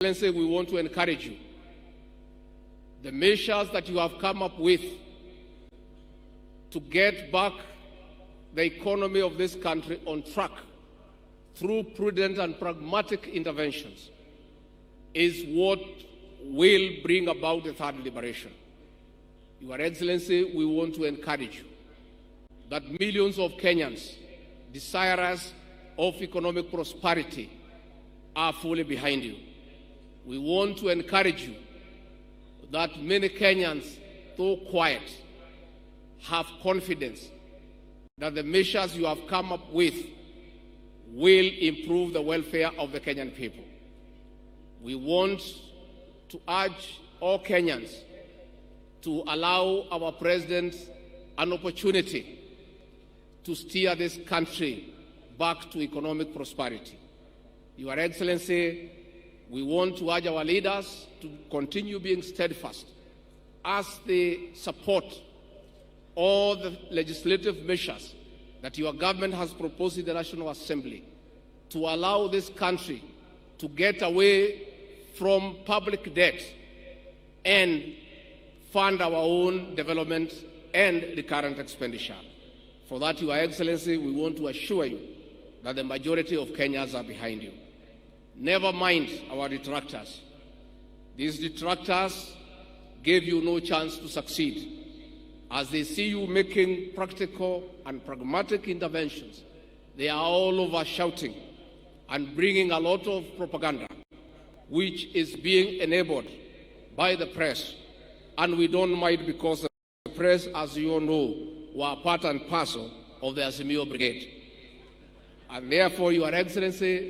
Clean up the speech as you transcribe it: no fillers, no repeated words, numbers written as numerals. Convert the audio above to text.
Excellency, we want to encourage you. The measures that you have come up with to get back the economy of this country on track through prudent and pragmatic interventions is what will bring about the third liberation. Your Excellency, we want to encourage you that millions of Kenyans desirous of economic prosperity are fully behind you. We want to encourage you that many Kenyans, though quiet, have confidence that the measures you have come up with will improve the welfare of the Kenyan people. We want to urge all Kenyans to allow our President an opportunity to steer this country back to economic prosperity. Your Excellency, we want to urge our leaders to continue being steadfast as they support all the legislative measures that your government has proposed in the National Assembly to allow this country to get away from public debt and fund our own development and recurrent expenditure. For that, Your Excellency, we want to assure you that the majority of Kenyans are behind you. Never mind our detractors. These detractors gave you no chance to succeed. As they see you making practical and pragmatic interventions, they are all over shouting and bringing a lot of propaganda, which is being enabled by the press. And we don't mind, because the press, as you all know, were part and parcel of the Azimio brigade. And therefore, Your Excellency,